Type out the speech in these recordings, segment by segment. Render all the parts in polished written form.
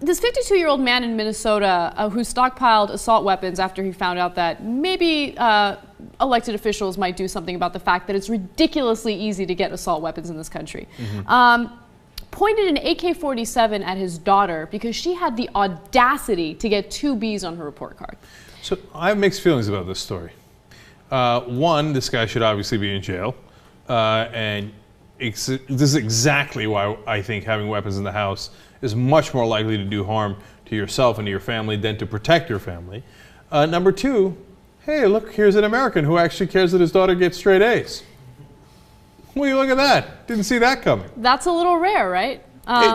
this 52-year-old man in Minnesota who stockpiled assault weapons after he found out that maybe elected officials might do something about the fact that it's ridiculously easy to get assault weapons in this country. Pointed an AK47 at his daughter because she had the audacity to get 2 Bs on her report card. So I have mixed feelings about this story. One, this guy should obviously be in jail. And this is exactly why I think having weapons in the house is much more likely to do harm to yourself and to your family than to protect your family. Number 2, hey, look, here's an American who actually cares that his daughter gets straight A's. Well, you look at that. Didn't see that coming. That's a little rare, right?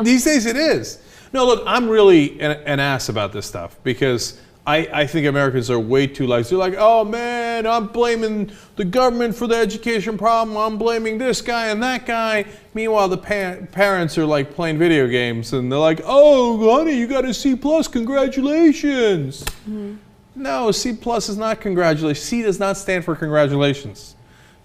These days it is. No, look, I'm really an ass about this stuff because I think Americans are way too lax. They're like, oh man, I'm blaming the government for the education problem. I'm blaming this guy and that guy. Meanwhile, the parents are like playing video games and they're like, oh, honey, you got a C+, congratulations. No, C+ is not congratulations. C does not stand for congratulations.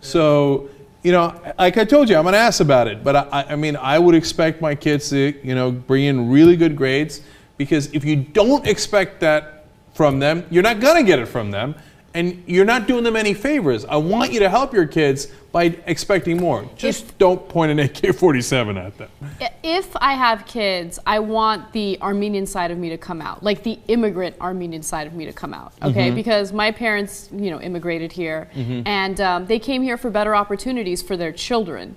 So, you know, like I told you, I'm an ass about it. But I mean, I would expect my kids to, you know, bring in really good grades because if you don't expect that from them, you're not going to get it from them. And you're not doing them any favors. I want you to help your kids by expecting more. Just don't point an AK-47 at them. If I have kids, I want the Armenian side of me to come out, like the immigrant Armenian side of me to come out, okay? Because my parents, you know, immigrated here, and they came here for better opportunities for their children.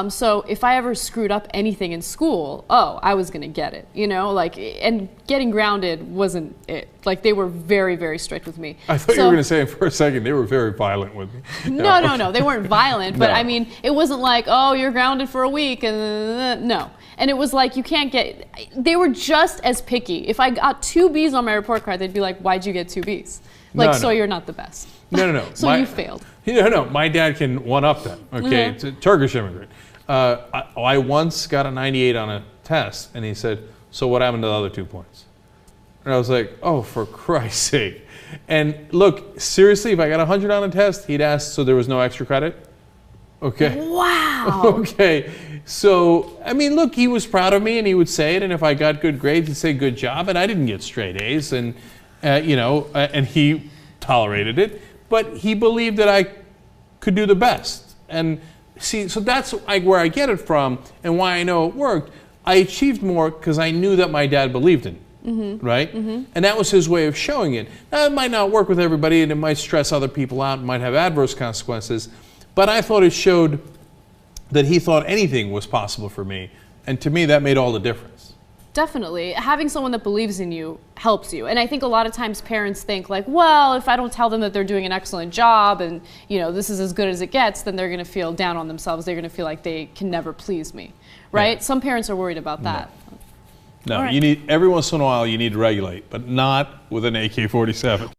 So if I ever screwed up anything in school, oh, I was gonna get it, you know, like, and getting grounded wasn't it. Like, they were very, very strict with me. I thought you were gonna say for a second they were very violent with me. No, they weren't violent, but I mean, it wasn't like, oh, you're grounded for a week, and no. And it was like, you can't get, they were just as picky. If I got 2 Bs on my report card, they'd be like, why'd you get 2 Bs? Like, so you're not the best. No. So you failed. No, my dad can one-up that, okay? It's a Turkish immigrant. I once got a 98 on a test, and he said, so what happened to the other 2 points? And I was like, oh, for Christ's sake. And look, seriously, if I got 100 on a test, he'd ask, so there was no extra credit? Okay. Wow. Okay. So, I mean, look, he was proud of me, and he would say it, and if I got good grades, he'd say, good job, and I didn't get straight A's, and, you know, and he tolerated it, but he believed that I could do the best. And see, so that's where I get it from and why I know it worked. I achieved more because I knew that my dad believed in it, right? And that was his way of showing it. Now, it might not work with everybody and it might stress other people out, it might have adverse consequences, but I thought it showed that he thought anything was possible for me. And to me, that made all the difference. Definitely. Having someone that believes in you helps you. And I think a lot of times parents think like, well, if I don't tell them that they're doing an excellent job and, you know, this is as good as it gets, then they're going to feel down on themselves. They're going to feel like they can never please me, right? Yeah. Some parents are worried about that. No, you need, every once in a while you need to regulate, but not with an AK-47.